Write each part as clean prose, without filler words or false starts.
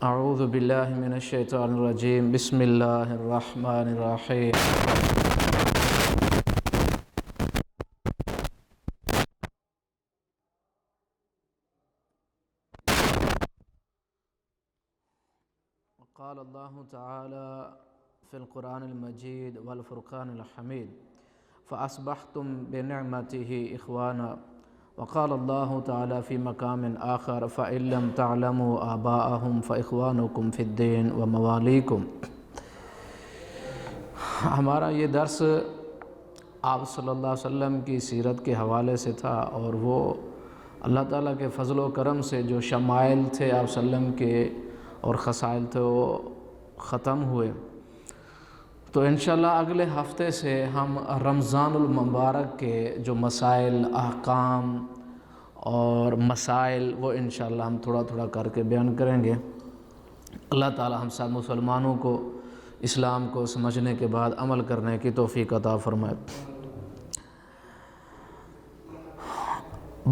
اعوذ باللہ من الشیطان الرجیم بسم اللہ الرحمن الرحیم قال اللہ تعالی فی القرآن المجید والفرقان الحمید فاصبحتم بنعمته اخوانا وقال اللہ تعالی فی مقام آخر فإن لم تعلموا آباءهم فإخوانكم فی الدین وموالیکم۔ ہمارا یہ درس آپ صلی اللہ علیہ وسلم کی سیرت کے حوالے سے تھا، اور وہ اللہ تعالیٰ کے فضل و کرم سے جو شمائل تھے آپ صلی اللہ علیہ وسلم کے اور خصائل تھے وہ ختم ہوئے۔ تو انشاءاللہ اگلے ہفتے سے ہم رمضان المبارک کے جو مسائل، احکام اور مسائل وہ انشاءاللہ ہم تھوڑا تھوڑا کر کے بیان کریں گے۔ اللہ تعالی ہم سب مسلمانوں کو اسلام کو سمجھنے کے بعد عمل کرنے کی توفیق عطا فرمائے۔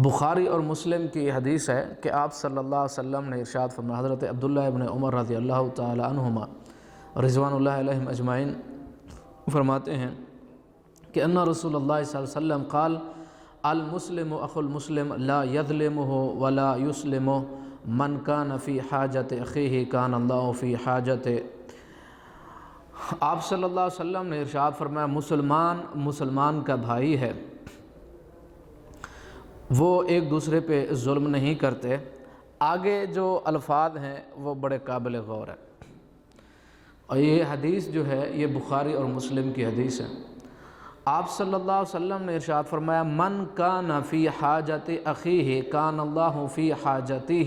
بخاری اور مسلم کی حدیث ہے کہ آپ صلی اللہ علیہ وسلم نے ارشاد فرمایا، حضرت عبداللہ ابن عمر رضی اللہ تعالی عنہما رضوان اللہ علیہم اجمعین فرماتے ہیں کہ ان رسول اللہ صلی اللہ علیہ وسلم قال المسلم اخو المسلم لا یظلمہ ولا یسلمہ من کان فی حاجت اخیہ کان اللہ فی حاجت۔ آپ صلی اللہ علیہ وسلم نے ارشاد فرمایا، مسلمان کا بھائی ہے، وہ ایک دوسرے پہ ظلم نہیں کرتے۔ آگے جو الفاظ ہیں وہ بڑے قابل غور ہیں، اور یہ حدیث جو ہے یہ بخاری اور مسلم کی حدیث ہے۔ آپ صلی اللہ علیہ وسلم نے ارشاد فرمایا، من کان فی حاجت اخیہ کان اللہ فی حاجتہ۔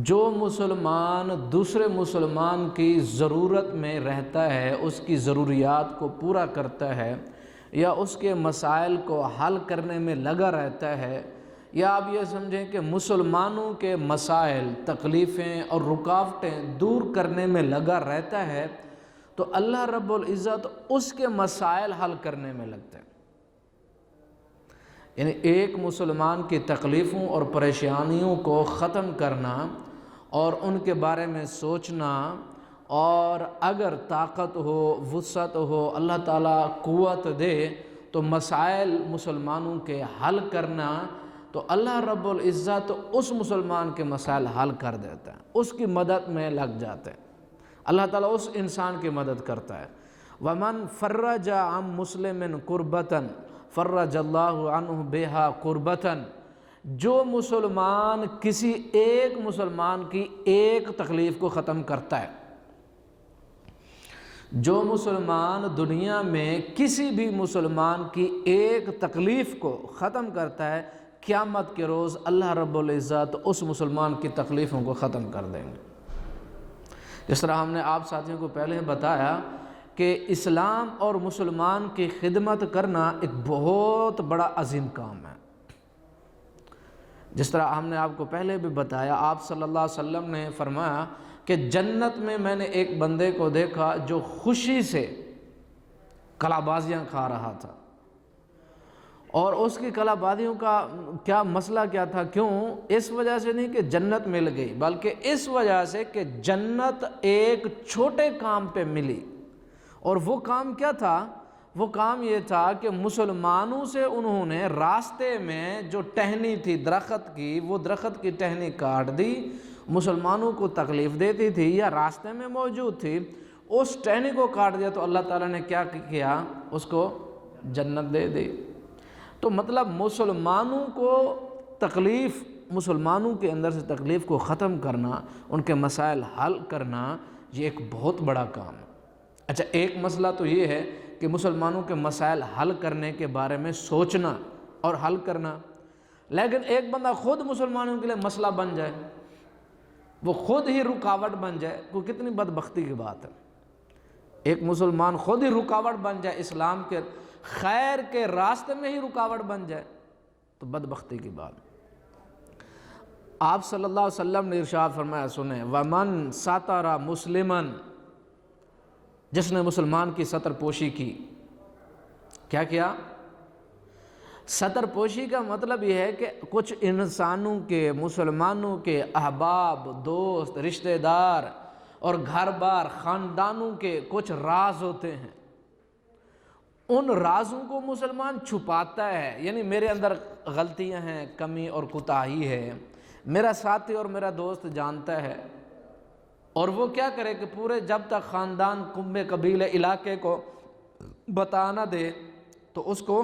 جو مسلمان دوسرے مسلمان کی ضرورت میں رہتا ہے، اس کی ضروریات کو پورا کرتا ہے، یا اس کے مسائل کو حل کرنے میں لگا رہتا ہے، یا آپ یہ سمجھیں کہ مسلمانوں کے مسائل، تکلیفیں اور رکاوٹیں دور کرنے میں لگا رہتا ہے، تو اللہ رب العزت اس کے مسائل حل کرنے میں لگتے ہیں۔ یعنی ایک مسلمان کی تکلیفوں اور پریشانیوں کو ختم کرنا اور ان کے بارے میں سوچنا، اور اگر طاقت ہو، وسعت ہو، اللہ تعالیٰ قوت دے تو مسائل مسلمانوں کے حل کرنا، تو اللہ رب العزت اس مسلمان کے مسائل حل کر دیتا ہے، اس کی مدد میں لگ جاتے ہیں۔ اللہ تعالیٰ اس انسان کی مدد کرتا ہے۔ وَمَن فَرَّجَ عَن مُسْلِمٍ قُرْبَةً فَرَّجَ اللَّهُ عَنْهُ بِهَا قُرْبَةً۔ جو مسلمان کسی ایک مسلمان کی ایک تکلیف کو ختم کرتا ہے، جو مسلمان دنیا میں کسی بھی مسلمان کی ایک تکلیف کو ختم کرتا ہے، قیامت کے روز اللہ رب العزت اس مسلمان کی تکلیفوں کو ختم کر دیں گے۔ جس طرح ہم نے آپ ساتھیوں کو پہلے بتایا کہ اسلام اور مسلمان کی خدمت کرنا ایک بہت بڑا عظیم کام ہے۔ جس طرح ہم نے آپ کو پہلے بھی بتایا، آپ صلی اللہ علیہ وسلم نے فرمایا کہ جنت میں نے ایک بندے کو دیکھا جو خوشی سے کلا بازیاں کھا رہا تھا، اور اس کی کلا بازیوں کا کیا مسئلہ کیا تھا؟ کیوں؟ اس وجہ سے نہیں کہ جنت مل گئی، بلکہ اس وجہ سے کہ جنت ایک چھوٹے کام پہ ملی۔ اور وہ کام کیا تھا؟ وہ کام یہ تھا کہ مسلمانوں سے انہوں نے راستے میں جو ٹہنی تھی درخت کی، وہ درخت کی ٹہنی کاٹ دی، مسلمانوں کو تکلیف دیتی تھی یا راستے میں موجود تھی، اس ٹہنی کو کاٹ دیا، تو اللہ تعالیٰ نے کیا کیا؟ اس کو جنت دے دی۔ تو مطلب مسلمانوں کو تکلیف، مسلمانوں کے اندر سے تکلیف کو ختم کرنا، ان کے مسائل حل کرنا، یہ ایک بہت بڑا کام ہے۔ اچھا، ایک مسئلہ تو یہ ہے کہ مسلمانوں کے مسائل حل کرنے کے بارے میں سوچنا اور حل کرنا، لیکن ایک بندہ خود مسلمانوں کے لیے مسئلہ بن جائے، وہ خود ہی رکاوٹ بن جائے، وہ کتنی بدبختی کی بات ہے۔ ایک مسلمان خود ہی رکاوٹ بن جائے، اسلام کے خیر کے راستے میں ہی رکاوٹ بن جائے، تو بدبختی کی بات۔ آپ صلی اللہ علیہ وسلم نے ارشاد فرمایا، سنیں، وَمَن سَتَرَ مُسْلِمًا، جس نے مسلمان کی ستر پوشی کی، کیا کیا؟ سطر پوشی کا مطلب یہ ہے کہ کچھ انسانوں کے، مسلمانوں کے احباب، دوست، رشتہ دار اور گھر بار، خاندانوں کے کچھ راز ہوتے ہیں، ان رازوں کو مسلمان چھپاتا ہے. یعنی میرے اندر غلطیاں ہیں، کمی اور کوتاہی ہے، میرا ساتھی اور میرا دوست جانتا ہے، اور وہ کیا کرے کہ پورے جب تک خاندان، کنبے، قبیلے، علاقے کو بتا نہ دے تو اس کو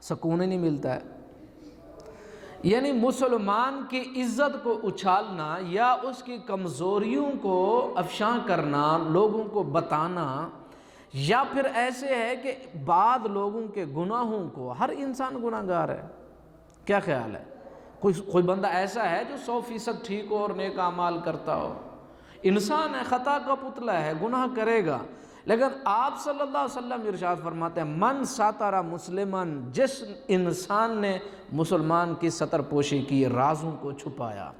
سکون ہی نہیں ملتا ہے. یعنی مسلمان کی عزت کو اچھالنا یا اس کی کمزوریوں کو افشاں کرنا، لوگوں کو بتانا، یا پھر ایسے ہے کہ بعض لوگوں کے گناہوں کو، ہر انسان گناہ گار ہے. کیا خیال ہے؟ کوئی بندہ ایسا ہے جو 100% ٹھیک ہو اور نیک اعمال کرتا ہو؟ انسان ہے، خطا کا پتلا ہے، گناہ کرے گا. لیکن آپ صلی اللہ علیہ وسلم ارشاد فرماتے ہیں من ساتر مسلمن، جس انسان نے مسلمان کی سطر پوشی کی، رازوں کو چھپایا،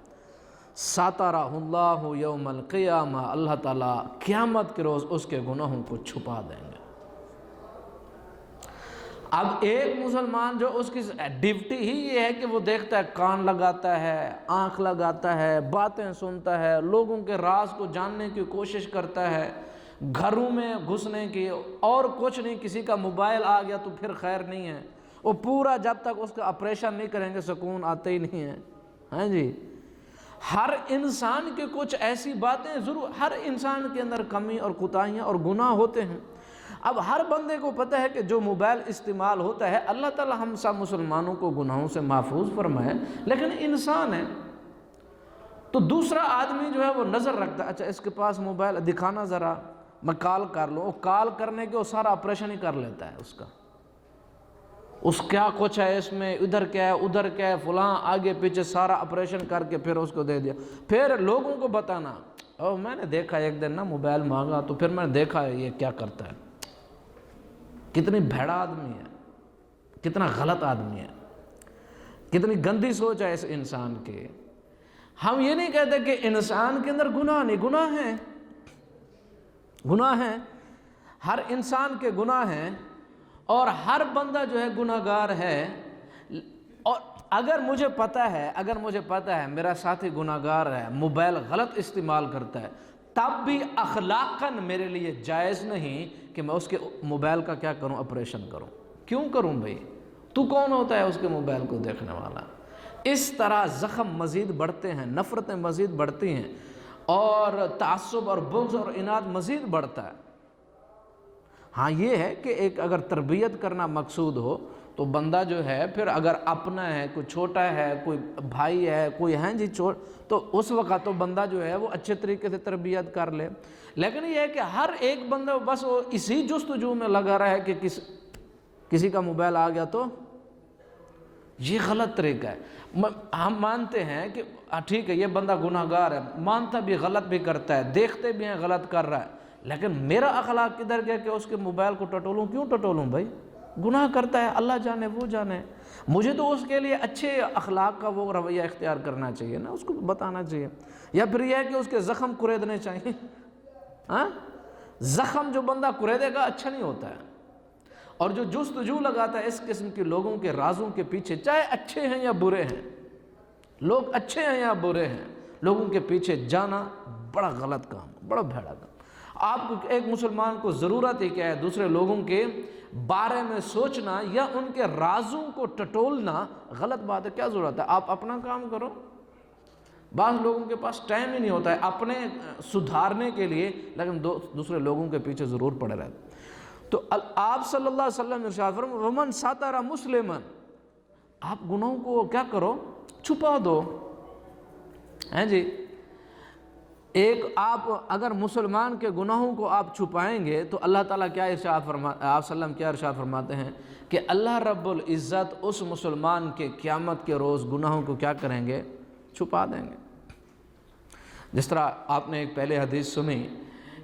ساترہ اللہ یوم القیامہ، اللہ تعالیٰ قیامت کے روز اس کے گناہوں کو چھپا دیں گے. اب ایک مسلمان جو اس کی ڈیوٹی ہی یہ ہے کہ وہ دیکھتا ہے، کان لگاتا ہے، آنکھ لگاتا ہے، باتیں سنتا ہے، لوگوں کے راز کو جاننے کی کوشش کرتا ہے، گھروں میں گھسنے کی، اور کچھ نہیں. کسی کا موبائل آ گیا تو پھر خیر نہیں ہے، وہ پورا جب تک اس کا آپریشن نہیں کریں گے سکون آتے ہی نہیں ہے. ہاں جی، ہر انسان کے کچھ ایسی باتیں ضرور، ہر انسان کے اندر کمی اور کوتاہیاں اور گناہ ہوتے ہیں. اب ہر بندے کو پتہ ہے کہ جو موبائل استعمال ہوتا ہے، اللہ تعالی ہم سب مسلمانوں کو گناہوں سے محفوظ فرمائے، لیکن انسان ہے تو دوسرا آدمی جو ہے وہ نظر رکھتا ہے، اچھا اس کے پاس موبائل دکھانا ذرا، میں کال کر لوں. وہ کال کرنے کے وہ سارا آپریشن ہی کر لیتا ہے اس کیا کچھ ہے اس میں، ادھر کیا ہے، ادھر کیا ہے، فلاں آگے پیچھے سارا آپریشن کر کے پھر اس کو دے دیا. پھر لوگوں کو بتانا، او میں نے دیکھا ایک دن نا موبائل مانگا تو پھر میں نے دیکھا یہ کیا کرتا ہے. کتنی بھیڑا آدمی ہے، کتنا غلط آدمی ہے، کتنی گندی سوچ ہے اس انسان کے. ہم یہ نہیں کہتے کہ انسان کے اندر گناہ نہیں، گناہ ہیں، ہر انسان کے گناہ ہیں، اور ہر بندہ جو ہے گناہ گار ہے. اور اگر مجھے پتہ ہے میرا ساتھی گناہ گار ہے، موبائل غلط استعمال کرتا ہے، تب بھی اخلاقاً میرے لیے جائز نہیں کہ میں اس کے موبائل کا کیا کروں، آپریشن کروں. کیوں کروں بھائی؟ تو کون ہوتا ہے اس کے موبائل کو دیکھنے والا؟ اس طرح زخم مزید بڑھتے ہیں، نفرتیں مزید بڑھتی ہیں، اور تعصب اور بغض اور عناد مزید بڑھتا ہے. ہاں یہ ہے کہ ایک اگر تربیت کرنا مقصود ہو تو بندہ جو ہے پھر اگر اپنا ہے، کوئی چھوٹا ہے، کوئی بھائی ہے، کوئی ہیں جی تو اس وقت تو بندہ جو ہے وہ اچھے طریقے سے تربیت کر لے. لیکن یہ ہے کہ ہر ایک بندہ بس وہ اسی جستجو میں لگا رہا ہے کہ کسی کا موبائل آ گیا تو یہ غلط طریقہ ہے. ہم مانتے ہیں کہ ٹھیک ہے یہ بندہ گناہ گار ہے، مانتا بھی غلط بھی کرتا ہے، دیکھتے بھی ہیں غلط کر رہا ہے، لیکن میرا اخلاق کدھر گیا کہ اس کے موبائل کو ٹٹولوں؟ کیوں ٹٹولوں بھائی؟ گناہ کرتا ہے، اللہ جانے وہ جانے. مجھے تو اس کے لیے اچھے اخلاق کا وہ رویہ اختیار کرنا چاہیے نا، اس کو بتانا چاہیے. یا پھر یہ ہے کہ اس کے زخم کریدنے چاہیے. ہاں، زخم جو بندہ کریدے گا اچھا نہیں ہوتا ہے. اور جو جستجو لگاتا ہے اس قسم کے لوگوں کے رازوں کے پیچھے، چاہے اچھے ہیں یا برے ہیں، لوگ اچھے ہیں یا برے ہیں، لوگوں کے پیچھے جانا بڑا غلط کام، بڑا بھیڑا کام. آپ کو ایک مسلمان کو ضرورت ہی کیا ہے؟ دوسرے لوگوں کے بارے میں سوچنا یا ان کے رازوں کو ٹٹولنا غلط بات ہے. کیا ضرورت ہے؟ آپ اپنا کام کرو. بعض لوگوں کے پاس ٹائم ہی نہیں ہوتا ہے اپنے سدھارنے کے لیے، لیکن دوسرے لوگوں کے پیچھے ضرور پڑے رہتے. تو آپ صلی اللہ علیہ وسلم نے ارشاد فرمایا ومن ساتر مسلمن، آپ گناہوں کو کیا کرو؟ چھپا دو. ہیں جی، ایک آپ اگر مسلمان کے گناہوں کو آپ چھپائیں گے تو اللہ تعالیٰ کیا ارشاد فرماتے ہیں، آپ صلی اللہ علیہ وسلم کیا ارشاد فرماتے ہیں کہ اللہ رب العزت اس مسلمان کے قیامت کے روز گناہوں کو کیا کریں گے؟ چھپا دیں گے. جس طرح آپ نے ایک پہلے حدیث سنی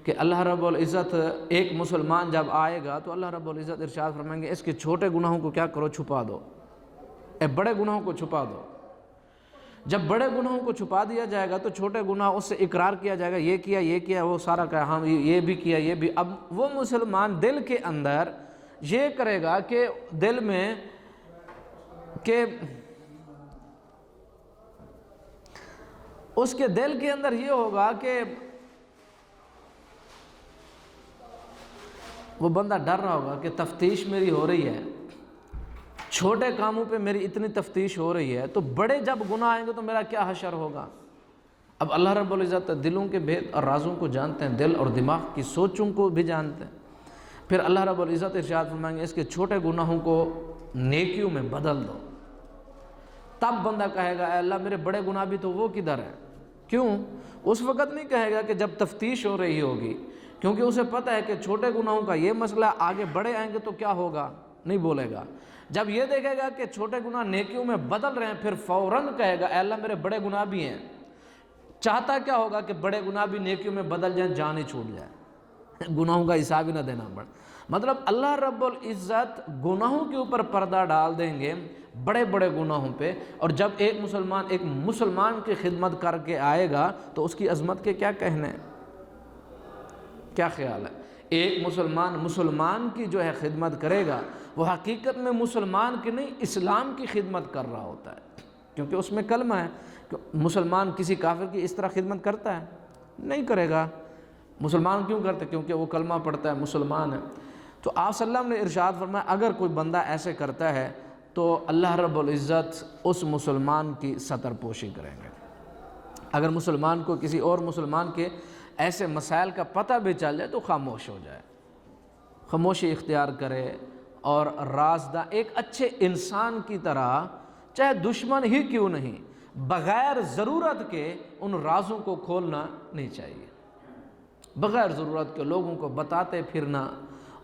کہ اللہ رب العزت ایک مسلمان جب آئے گا تو اللہ رب العزت ارشاد فرمائیں گے اس کے چھوٹے گناہوں کو کیا کرو؟ چھپا دو. بڑے گناہوں کو چھپا دو. جب بڑے گناہوں کو چھپا دیا جائے گا تو چھوٹے گناہ اس سے اقرار کیا جائے گا، یہ کیا وہ سارا کہا، ہاں یہ بھی کیا، یہ بھی. اب وہ مسلمان دل کے اندر یہ کرے گا کہ دل میں کہ اس کے دل کے اندر یہ ہوگا کہ وہ بندہ ڈر رہا ہوگا کہ تفتیش میری ہو رہی ہے، چھوٹے کاموں پہ میری اتنی تفتیش ہو رہی ہے، تو بڑے جب گناہ آئیں گے تو میرا کیا حشر ہوگا۔ اب اللہ رب العزت دلوں کے بھید اور رازوں کو جانتے ہیں، دل اور دماغ کی سوچوں کو بھی جانتے ہیں۔ پھر اللہ رب العزت ارشاد فرمائیں گے اس کے چھوٹے گناہوں کو نیکیوں میں بدل دو۔ تب بندہ کہے گا اے اللہ میرے بڑے گناہ بھی تو وہ کدھر ہے؟ کیوں؟ اس وقت نہیں کہے گا کہ جب تفتیش ہو رہی ہوگی، کیونکہ اسے پتہ ہے کہ چھوٹے گناہوں کا یہ مسئلہ، آگے بڑے آئیں گے تو کیا ہوگا، نہیں بولے گا۔ جب یہ دیکھے گا کہ چھوٹے گناہ نیکیوں میں بدل رہے ہیں، پھر فوراً کہے گا اے اللہ میرے بڑے گناہ بھی ہیں۔ چاہتا کیا ہوگا کہ بڑے گناہ بھی نیکیوں میں بدل جائیں، جان ہی چھوٹ جائے، گناہوں کا حساب ہی نہ دینا پڑے۔ مطلب اللہ رب العزت گناہوں کے اوپر پردہ ڈال دیں گے، بڑے بڑے گناہوں پہ، اور جب ایک مسلمان کی خدمت کر کے آئے گا تو اس کی عظمت کے کیا کہنے، کیا خیال ہے؟ ایک مسلمان کی جو ہے خدمت کرے گا، وہ حقیقت میں مسلمان کی نہیں، اسلام کی خدمت کر رہا ہوتا ہے، کیونکہ اس میں کلمہ ہے۔ مسلمان کسی کافر کی اس طرح خدمت کرتا ہے؟ نہیں کرے گا۔ مسلمان کیوں کرتے؟ کیونکہ وہ کلمہ پڑھتا ہے، مسلمان ہے۔ تو آپ صلی اللہ علیہ وسلم نے ارشاد فرمایا اگر کوئی بندہ ایسے کرتا ہے تو اللہ رب العزت اس مسلمان کی ستر پوشی کریں گے۔ اگر مسلمان کو کسی اور مسلمان کے ایسے مسائل کا پتہ بھی چل جائے تو خاموش ہو جائے، خاموشی اختیار کرے، اور رازدار ایک اچھے انسان کی طرح، چاہے دشمن ہی کیوں نہیں، بغیر ضرورت کے ان رازوں کو کھولنا نہیں چاہیے، بغیر ضرورت کے لوگوں کو بتاتے پھرنا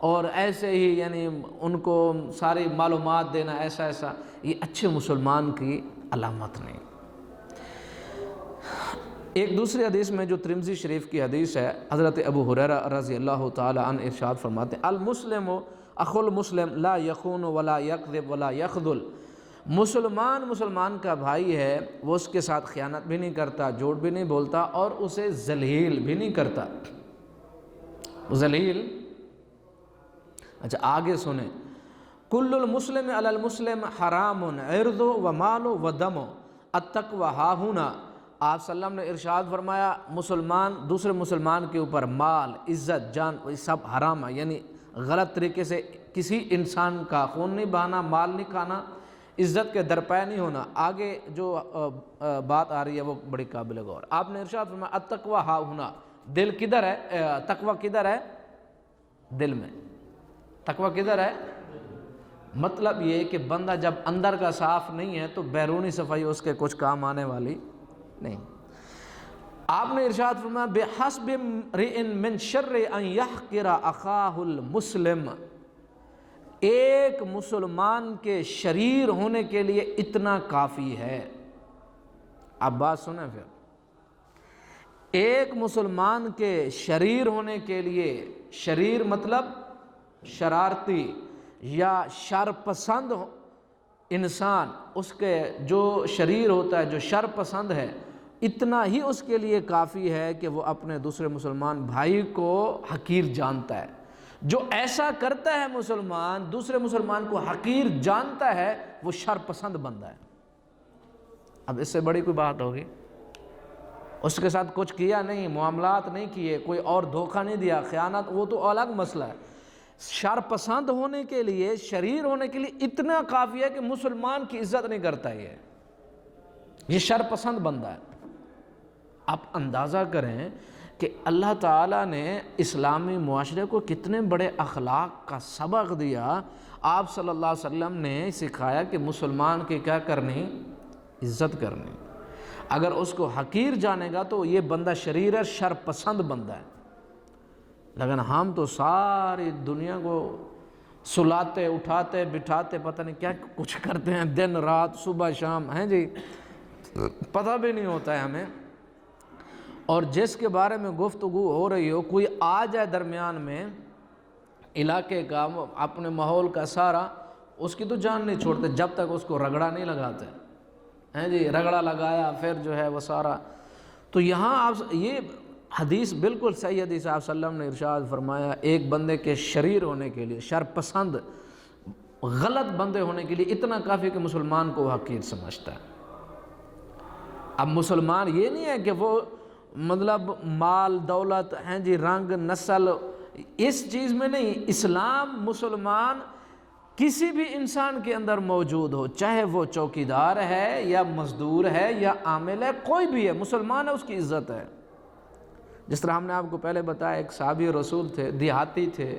اور ایسے ہی یعنی ان کو ساری معلومات دینا، ایسا یہ اچھے مسلمان کی علامت نہیں۔ ایک دوسری حدیث میں جو ترمذی شریف کی حدیث ہے، حضرت ابو ہریرہ رضی اللہ تعالی عنہ ارشاد فرماتے ہیں المسلم اخو المسلم لا یخون ولا یکذب ولا یخذل، مسلمان کا بھائی ہے، وہ اس کے ساتھ خیانت بھی نہیں کرتا، جھوٹ بھی نہیں بولتا، اور اسے ذلیل بھی نہیں کرتا۔ ذلیل، اچھا آگے سنیں، کل المسلم علی المسلم حرام عرض و مال و دم التقوی ہاہنا۔ آپ صلی اللہ علیہ وسلم نے ارشاد فرمایا مسلمان دوسرے مسلمان کے اوپر مال، عزت، جان سب حرام ہے، یعنی غلط طریقے سے کسی انسان کا خون نہیں بہانا، مال نہیں کھانا، عزت کے درپے نہیں ہونا۔ آگے جو بات آ رہی ہے وہ بڑی قابل غور۔ آپ نے ارشاد فرمایا التقوی ہاہنا، دل کدھر ہے؟ تقوی کدھر ہے؟ دل میں۔ تقوی کدھر ہے؟ مطلب یہ کہ بندہ جب اندر کا صاف نہیں ہے تو بیرونی صفائی اس کے کچھ کام آنے والی نہیں۔ آپ نے ارشاد فرمایا بحسب امرئ من شر ان یحقر اخاہ المسلم، ایک مسلمان کے شریر ہونے کے لیے اتنا کافی ہے۔ آپ بات سنیں پھر، ایک مسلمان کے شریر ہونے کے لیے، شریر مطلب شرارتی یا شر پسند انسان، اس کے جو شریر ہوتا ہے، جو شر پسند ہے، اتنا ہی اس کے لیے کافی ہے کہ وہ اپنے دوسرے مسلمان بھائی کو حقیر جانتا ہے۔ جو ایسا کرتا ہے مسلمان، دوسرے مسلمان کو حقیر جانتا ہے، وہ شر پسند بندہ ہے۔ اب اس سے بڑی کوئی بات ہوگی؟ اس کے ساتھ کچھ کیا نہیں، معاملات نہیں کیے، کوئی اور دھوکہ نہیں دیا، خیانت، وہ تو الگ مسئلہ ہے۔ شر پسند ہونے کے لیے، شریر ہونے کے لیے اتنا کافی ہے کہ مسلمان کی عزت نہیں کرتا یہ شر پسند بندہ ہے۔ آپ اندازہ کریں کہ اللہ تعالیٰ نے اسلامی معاشرے کو کتنے بڑے اخلاق کا سبق دیا۔ آپ صلی اللہ علیہ وسلم نے سکھایا کہ مسلمان کی کیا کرنی؟ عزت کرنی۔ اگر اس کو حقیر جانے گا تو یہ بندہ شریر ہے، شر پسند بندہ ہے۔ لیکن ہم تو ساری دنیا کو سلاتے، اٹھاتے، بٹھاتے، پتہ نہیں کیا کچھ کرتے ہیں، دن رات، صبح شام، ہیں جی، پتہ بھی نہیں ہوتا ہے ہمیں۔ اور جس کے بارے میں گفتگو ہو رہی ہو، کوئی آ جائے درمیان میں علاقے کا، اپنے ماحول کا سارا، اس کی تو جان نہیں چھوڑتے جب تک اس کو رگڑا نہیں لگاتے ہیں جی۔ رگڑا لگایا پھر جو ہے وہ سارا۔ تو یہاں آپ یہ حدیث بالکل صحیح حدیث، آپ صلی اللہ علیہ وسلم نے ارشاد فرمایا ایک بندے کے شریر ہونے کے لیے، شر پسند غلط بندے ہونے کے لیے اتنا کافی کہ مسلمان کو وہ حقیر سمجھتا ہے۔ اب مسلمان یہ نہیں ہے کہ وہ مطلب مال دولت ہیں جی، رنگ نسل، اس چیز میں نہیں۔ اسلام مسلمان کسی بھی انسان کے اندر موجود ہو، چاہے وہ چوکیدار ہے یا مزدور ہے یا عامل ہے، کوئی بھی ہے، مسلمان ہے، اس کی عزت ہے۔ جس طرح ہم نے آپ کو پہلے بتایا، ایک صحابی رسول تھے، دیہاتی تھے،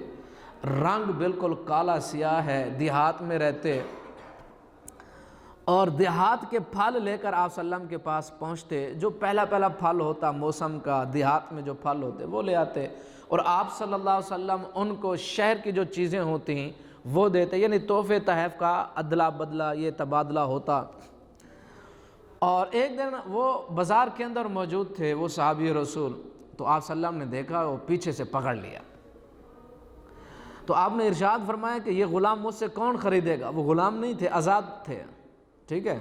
رنگ بالکل کالا سیاہ ہے، دیہات میں رہتے، اور دیہات کے پھل لے کر آپ صلی اللہ علیہ وسلم کے پاس پہنچتے۔ جو پہلا پھل ہوتا موسم کا، دیہات میں جو پھل ہوتے وہ لے آتے، اور آپ صلی اللہ علیہ وسلم ان کو شہر کی جو چیزیں ہوتی ہیں وہ دیتے، یعنی تحفے تحائف کا ادلا بدلہ، یہ تبادلہ ہوتا۔ اور ایک دن وہ بازار کے اندر موجود تھے، وہ صحابی رسول، تو آپ صلی اللہ علیہ وسلم نے دیکھا، وہ پیچھے سے پکڑ لیا۔ تو آپ نے ارشاد فرمایا کہ یہ غلام مجھ سے کون خریدے گا؟ وہ غلام نہیں تھے، آزاد تھے، ٹھیک ہے۔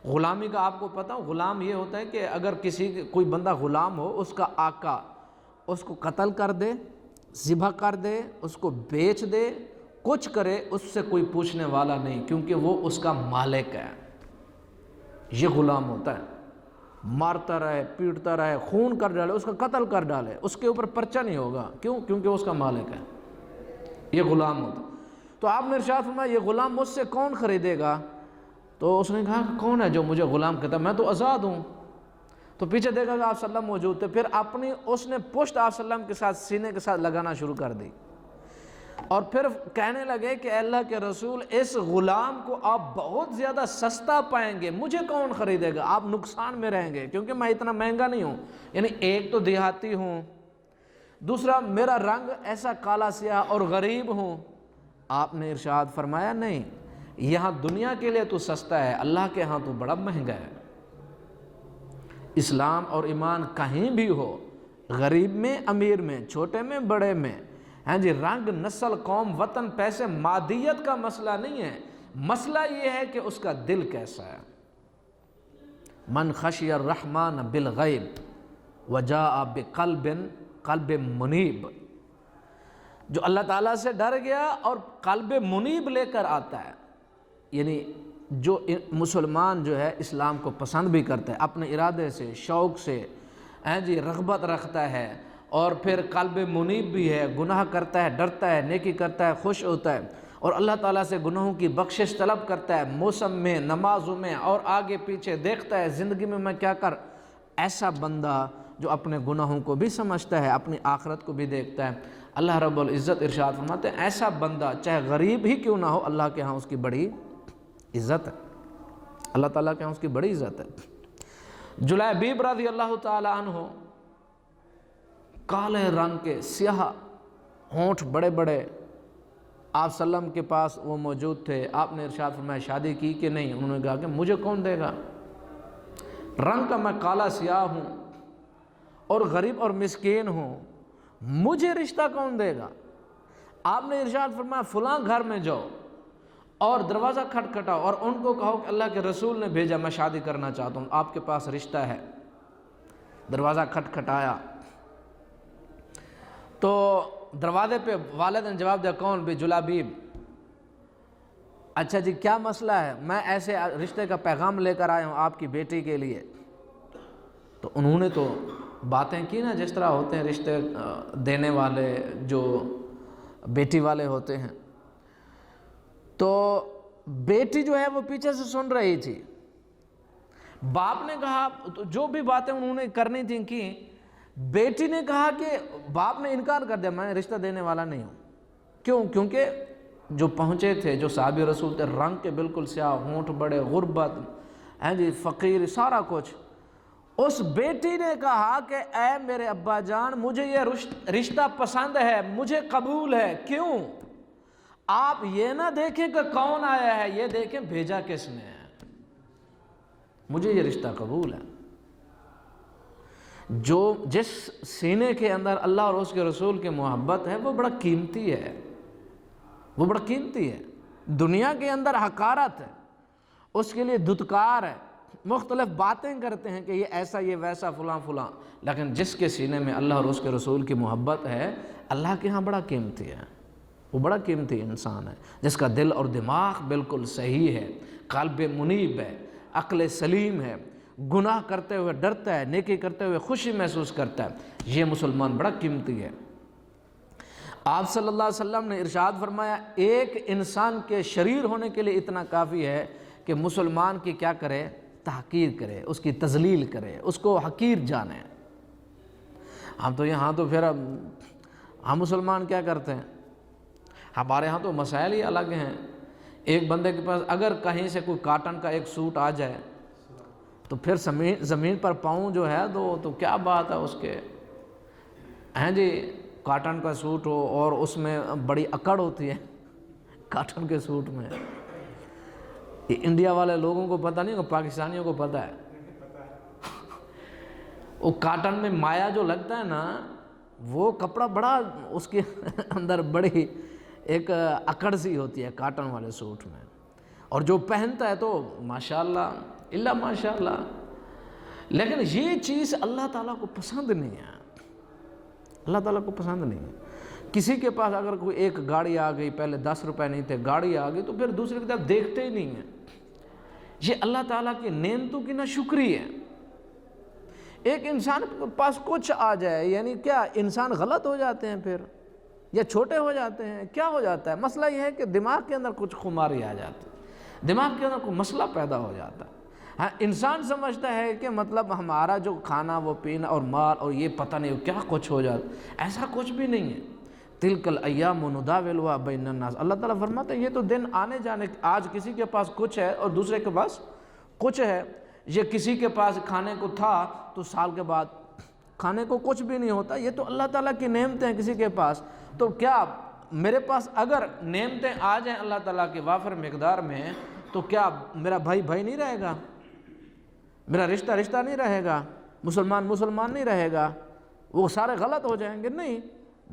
غلامی کا آپ کو پتہ، غلام یہ ہوتا ہے کہ اگر کوئی بندہ غلام ہو، اس کا آقا اس کو قتل کر دے، ذبح کر دے، اس کو بیچ دے، کچھ کرے، اس سے کوئی پوچھنے والا نہیں، کیونکہ وہ اس کا مالک ہے۔ یہ غلام ہوتا ہے، مارتا رہے، پیٹتا رہے، خون کر ڈالے، اس کا قتل کر ڈالے، اس کے اوپر پرچہ نہیں ہوگا، کیوں؟ کیونکہ اس کا مالک ہے، یہ غلام ہوتا۔ تو آپ نے ارشاد فرمایا یہ غلام مجھ سے کون خریدے گا؟ تو اس نے کہا کون ہے جو مجھے غلام کہتا ہے، میں تو آزاد ہوں۔ تو پیچھے دیکھا کہ آپ صلی اللہ علیہ وسلم موجود تھے، پھر اس نے پشت آپ صلی اللہ علیہ وسلم کے ساتھ سینے کے ساتھ لگانا شروع کر دی، اور پھر کہنے لگے کہ اے اللہ کے رسول، اس غلام کو آپ بہت زیادہ سستا پائیں گے، مجھے کون خریدے گا؟ آپ نقصان میں رہیں گے، کیونکہ میں اتنا مہنگا نہیں ہوں، یعنی ایک تو دیہاتی ہوں، دوسرا میرا رنگ ایسا کالا سیاہ اور غریب ہوں۔ آپ نے ارشاد فرمایا نہیں، یہاں دنیا کے لیے تو سستا ہے، اللہ کے ہاں تو بڑا مہنگا ہے۔ اسلام اور ایمان کہیں بھی ہو، غریب میں امیر میں، چھوٹے میں بڑے میں، ہاں جی، رنگ نسل قوم وطن پیسے مادیت کا مسئلہ نہیں ہے، مسئلہ یہ ہے کہ اس کا دل کیسا ہے۔ من خشی الرحمن بالغیب وجاء قلب منیب، جو اللہ تعالیٰ سے ڈر گیا اور قلب منیب لے کر آتا ہے، یعنی جو مسلمان جو ہے اسلام کو پسند بھی کرتا ہے، اپنے ارادے سے، شوق سے، جی رغبت رکھتا ہے، اور پھر قلب منیب بھی ہے، گناہ کرتا ہے، ڈرتا ہے، نیکی کرتا ہے، خوش ہوتا ہے، اور اللہ تعالیٰ سے گناہوں کی بخشش طلب کرتا ہے، موسم میں، نمازوں میں، اور آگے پیچھے دیکھتا ہے زندگی میں کیا ایسا بندہ جو اپنے گناہوں کو بھی سمجھتا ہے، اپنی آخرت کو بھی دیکھتا ہے، اللہ رب العزت ارشاد فرماتے ہیں ایسا بندہ چاہے غریب ہی کیوں نہ ہو، اللہ کے ہاں اس کی بڑی عزت ہے، اللہ تعالیٰ کے ہاں اس کی بڑی عزت ہے۔ جلیبیب رضی اللہ تعالی عنہ، کالے رنگ کے سیاہ ہونٹ بڑے بڑے، آپ صلی اللہ علیہ وسلم کے پاس وہ موجود تھے۔ آپ نے ارشاد فرمایا شادی کی کہ نہیں؟ انہوں نے کہا کہ مجھے کون دے گا، رنگ کا میں کالا سیاہ ہوں اور غریب اور مسکین ہوں، مجھے رشتہ کون دے گا؟ آپ نے ارشاد فرمایا فلاں گھر میں جاؤ اور دروازہ کھٹکھٹاؤ اور ان کو کہو کہ اللہ کے رسول نے بھیجا، میں شادی کرنا چاہتا ہوں، آپ کے پاس رشتہ ہے۔ دروازہ کھٹکھٹایا تو دروازے پہ والد نے جواب دیا کون؟ بھی جلیبیب۔ اچھا جی کیا مسئلہ ہے؟ میں ایسے رشتے کا پیغام لے کر آیا ہوں آپ کی بیٹی کے لیے۔ تو انہوں نے تو باتیں کی نا جس طرح ہوتے ہیں رشتے دینے والے جو بیٹی والے ہوتے ہیں۔ تو بیٹی جو ہے وہ پیچھے سے سن رہی تھی، باپ نے کہا جو بھی باتیں انہوں نے کرنی تھیں کی، بیٹی نے کہا کہ باپ نے انکار کر دیا، میں رشتہ دینے والا نہیں ہوں۔ کیوں؟ کیونکہ جو پہنچے تھے جو صحابی رسول تھے، رنگ کے بالکل سیاہ، ہونٹ بڑے، غربت، جی فقیر، سارا کچھ۔ اس بیٹی نے کہا کہ اے میرے ابا جان، مجھے یہ رشتہ پسند ہے، مجھے قبول ہے۔ کیوں؟ آپ یہ نہ دیکھیں کہ کون آیا ہے، یہ دیکھیں بھیجا کس نے ہے، مجھے یہ رشتہ قبول ہے۔ جو جس سینے کے اندر اللہ اور اس کے رسول کی محبت ہے وہ بڑا قیمتی ہے، وہ بڑا قیمتی ہے۔ دنیا کے اندر حقارت ہے، اس کے لیے دھتکار ہے، مختلف باتیں کرتے ہیں کہ یہ ایسا، یہ ویسا، فلاں فلاں، لیکن جس کے سینے میں اللہ اور اس کے رسول کی محبت ہے، اللہ کے ہاں بڑا قیمتی ہے، وہ بڑا قیمتی انسان ہے جس کا دل اور دماغ بالکل صحیح ہے، قلب منیب ہے، عقل سلیم ہے، گناہ کرتے ہوئے ڈرتا ہے، نیکی کرتے ہوئے خوشی محسوس کرتا ہے، یہ مسلمان بڑا قیمتی ہے۔ آپ صلی اللہ علیہ وسلم نے ارشاد فرمایا ایک انسان کے شریر ہونے کے لیے اتنا کافی ہے کہ مسلمان کی کیا کرے؟ تحقیر کرے، اس کی تذلیل کرے، اس کو حقیر جانے۔ ہم تو یہاں تو پھر ہم مسلمان کیا کرتے ہیں؟ ہمارے ہاں تو مسائل ہی الگ ہیں۔ ایک بندے کے پاس اگر کہیں سے کوئی کاٹن کا ایک سوٹ آ جائے تو پھر زمین پر پاؤں جو ہے تو کیا بات ہے اس کے، ہیں جی، کاٹن کا سوٹ ہو اور اس میں بڑی اکڑ ہوتی ہے کاٹن کے سوٹ میں۔ یہ انڈیا والے لوگوں کو پتہ نہیں ہوگا، پاکستانیوں کو پتہ ہے۔ وہ کاٹن میں مایا جو لگتا ہے نا، وہ کپڑا بڑا اس کے اندر بڑی ایک اکڑ سی ہوتی ہے کاٹن والے سوٹ میں، اور جو پہنتا ہے تو ماشاءاللہ الا ماشاءاللہ، لیکن یہ چیز اللہ تعالیٰ کو پسند نہیں ہے، اللہ تعالیٰ کو پسند نہیں ہے۔ کسی کے پاس اگر کوئی ایک گاڑی آ گئی، پہلے 10 روپے نہیں تھے، گاڑی آ گئی تو پھر دوسرے کی طرف دیکھتے ہی نہیں ہیں۔ یہ اللہ تعالیٰ کی نعمتوں کی ناشکری ہے۔ ایک انسان کے پاس کچھ آ جائے یعنی کیا انسان غلط ہو جاتے ہیں پھر، یا چھوٹے ہو جاتے ہیں، کیا ہو جاتا ہے؟ مسئلہ یہ ہے کہ دماغ کے اندر کچھ خماری آ جاتی ہے، دماغ کے اندر کوئی مسئلہ پیدا ہو جاتا ہے۔ ہاں، انسان سمجھتا ہے کہ مطلب ہمارا جو کھانا وہ پینا اور مال اور یہ پتہ نہیں کیا کچھ ہو جاتا، ایسا کچھ بھی نہیں ہے۔ تلک الایام نداولها بین الناس، اللہ تعالیٰ فرماتے ہیں یہ تو دن آنے جانے، آج کسی کے پاس کچھ ہے اور دوسرے کے پاس کچھ ہے۔ یہ کسی کے پاس کھانے کو تھا تو سال کے بعد کھانے کو کچھ بھی نہیں ہوتا، یہ تو اللہ تعالیٰ کی نعمتیں ہیں کسی کے پاس۔ تو کیا میرے پاس اگر نعمتیں آ جائیں اللہ تعالیٰ کی وافر مقدار میں تو کیا میرا بھائی نہیں رہے گا، میرا رشتہ نہیں رہے گا، مسلمان نہیں رہے گا، وہ سارے غلط ہو جائیں گے؟ نہیں،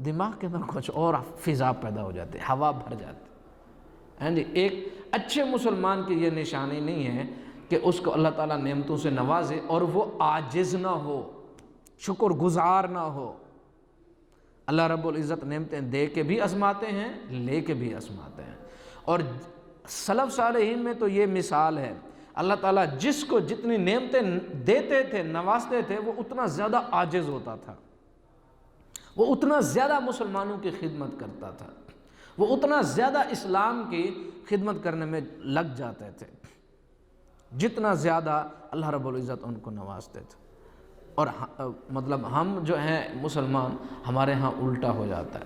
دماغ کے اندر کچھ اور فضا پیدا ہو جاتی ہے، ہوا بھر جاتی ہے۔ ایک اچھے مسلمان کی یہ نشانی نہیں ہے کہ اس کو اللہ تعالیٰ نعمتوں سے نوازے اور وہ عاجز نہ ہو، شکر گزار نہ ہو۔ اللہ رب العزت نعمتیں دے کے بھی آزماتے ہیں، لے کے بھی آزماتے ہیں، اور سلف صالحین میں تو یہ مثال ہے، اللہ تعالیٰ جس کو جتنی نعمتیں دیتے تھے، نوازتے تھے، وہ اتنا زیادہ عاجز ہوتا تھا، وہ اتنا زیادہ مسلمانوں کی خدمت کرتا تھا، وہ اتنا زیادہ اسلام کی خدمت کرنے میں لگ جاتے تھے جتنا زیادہ اللہ رب العزت ان کو نوازتے تھے۔ اور مطلب ہم جو ہیں مسلمان، ہمارے ہاں الٹا ہو جاتا ہے۔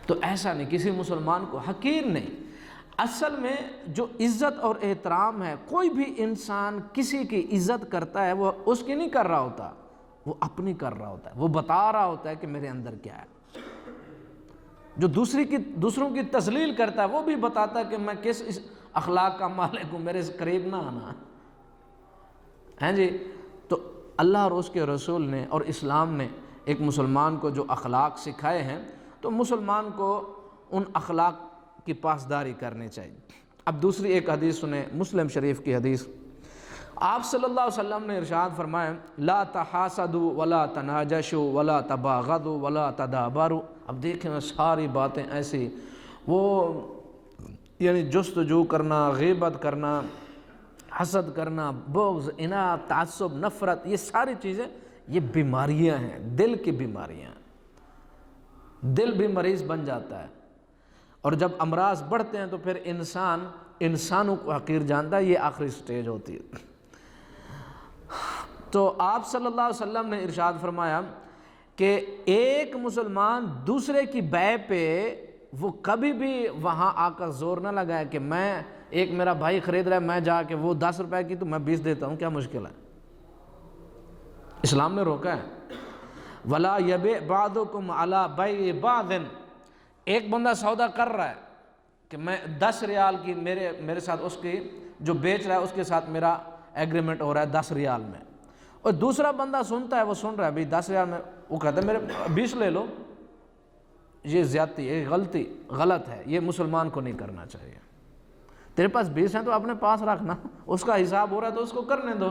تو ایسا نہیں، کسی مسلمان کو حقیر نہیں۔ اصل میں جو عزت اور احترام ہے، کوئی بھی انسان کسی کی عزت کرتا ہے وہ اس کی نہیں کر رہا ہوتا، وہ اپنی کر رہا ہوتا ہے، وہ بتا رہا ہوتا ہے کہ میرے اندر کیا ہے۔ جو دوسروں کی تذلیل کرتا ہے وہ بھی بتاتا ہے کہ میں کس اخلاق کا مالک ہوں، میرے قریب نہ آنا ہے جی۔ تو اللہ اور اس کے رسول نے اور اسلام نے ایک مسلمان کو جو اخلاق سکھائے ہیں، تو مسلمان کو ان اخلاق کی پاسداری کرنی چاہیے۔ اب دوسری ایک حدیث سنیں، مسلم شریف کی حدیث۔ آپ صلی اللہ علیہ وسلم نے ارشاد فرمایا لا تحاسدوا ولا تناجشوا ولا تباغضوا ولا تدابروا۔ اب دیکھیں ساری باتیں ایسی، وہ یعنی جستجو کرنا، غیبت کرنا، حسد کرنا، بغض، اناد، تعصب، نفرت، یہ ساری چیزیں یہ بیماریاں ہیں، دل کی بیماریاں ہیں، دل بھی مریض بن جاتا ہے، اور جب امراض بڑھتے ہیں تو پھر انسانوں کو حقیر جانتا ہے، یہ آخری سٹیج ہوتی ہے۔ تو آپ صلی اللہ علیہ وسلم نے ارشاد فرمایا کہ ایک مسلمان دوسرے کی بیع پہ وہ کبھی بھی وہاں آ کر زور نہ لگائے کہ میں، ایک میرا بھائی خرید رہا ہے، میں جا کے وہ 10 روپے کی تو میں 20 دیتا ہوں، کیا مشکل ہے؟ اسلام نے روکا ہے۔ وَلَا يَبِعْ بَعْضُكُمْ عَلَى بَيْعِ بَعْضٍ، ایک بندہ سودا کر رہا ہے کہ میں 10 ریال کی میرے ساتھ اس کی جو بیچ رہا ہے اس کے ساتھ میرا ایگریمنٹ ہو رہا ہے 10 ریال میں، اور دوسرا بندہ سنتا ہے، وہ سن رہا ہے بھئی 10 ریال میں، وہ کہتا ہے میرے 20 لے لو۔ یہ زیادتی ہے، غلط ہے، یہ مسلمان کو نہیں کرنا چاہیے۔ تیرے پاس 20 ہیں تو اپنے پاس رکھنا، اس کا حساب ہو رہا ہے تو اس کو کرنے دو۔